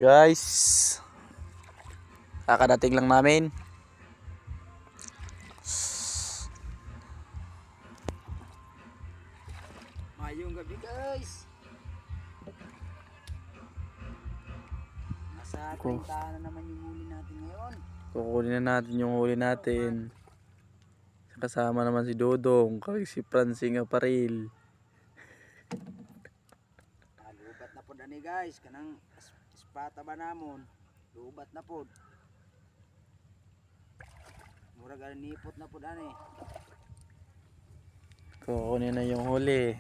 Guys, kakadating lang namin. Mayong gabi guys. Nasa 30 na naman yung huli natin ngayon. Kukunin na natin yung huli natin. Kasama naman si Dodong, kawig si Francing Aparil. Lubat na po ani guys. Kanang espata ba namon? Lubat na po. Murag nipot na po ani. Kukunin na yung huli.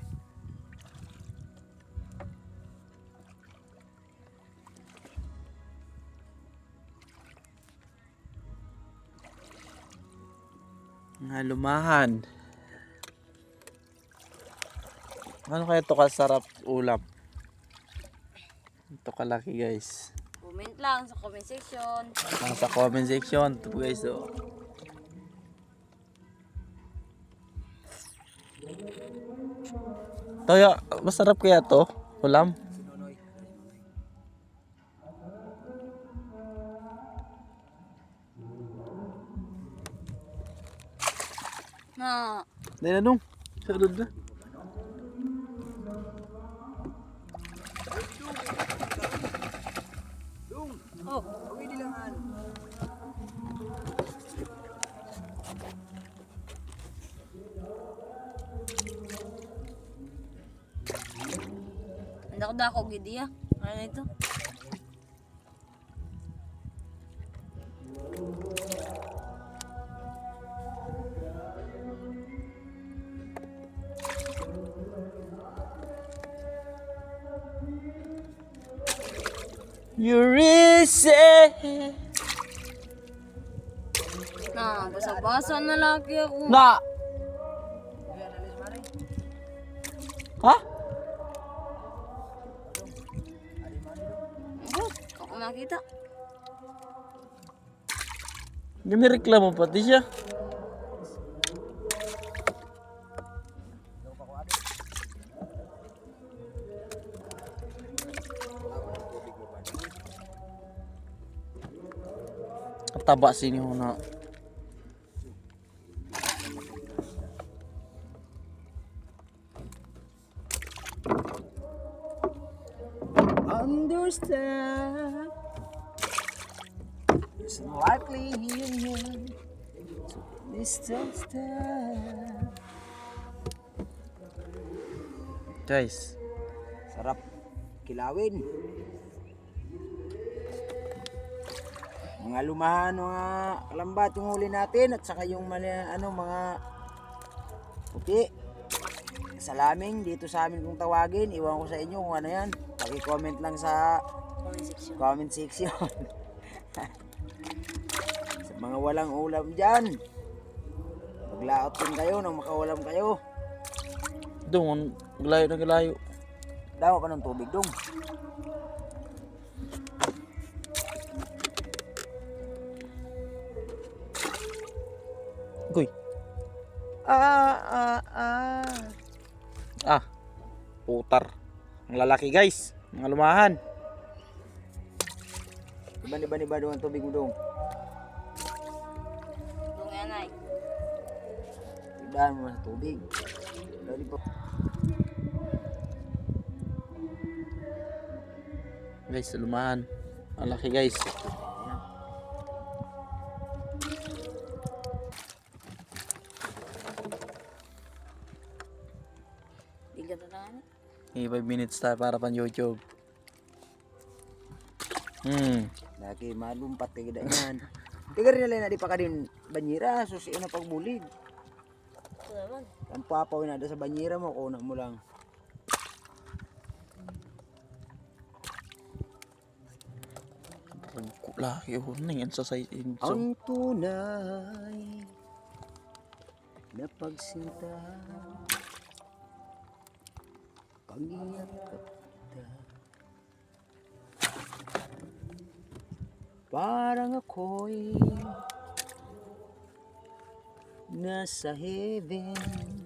Nga lumahan. Ano kaya ito kasarap ulam? Ito kalaki guys. Comment lang sa comment section. Sa comment section. Ito guys oh. Toyo, masarap kaya to? Ulam? Na, Dahil na nung. Sarod na. oh, Pwede lang an. dako gidi ah. Ano ito? Eurydice. Na, basa-basa na lagi ako. Na. Ha? Ako makita. Ginireklamo pati siya. Taba sini na. Understand. It's likely here. Distance time. Guys, Sarap kilawin. Mga lumahan, mga kalambat yung huli natin at saka yung mga puti. Salaming dito sa amin kung tawagin. Iwan ko sa inyo kung ano yan. Paki-comment lang sa Comment section. comment section. Sa mga walang ulam dyan, maglaot din kayo nang makawalam kayo. dong, galayo na galayo. Dawa pa ng tubig dong. Goy. Putar. Ang lalaki guys, mga lumahan. Iba doon ang tubig mo dong. Dong yan ay. Tidaan mo sa tubig. Dali po. Guys, lumahan. Ang laki guys. Bigat na lang. 5 minutes tayo para pang YouTube. Lagi malumpat kayo ganyan. Tiga rin na di pa ka din banyera. Susi na pagbulig. Ito naman. Ang papaw na sa banyera mo. Kuna mo lang. Laki yun na yan sa side. Ang tunay na pagsinta, pag-iyak kita, parang ako'y nasa heaven.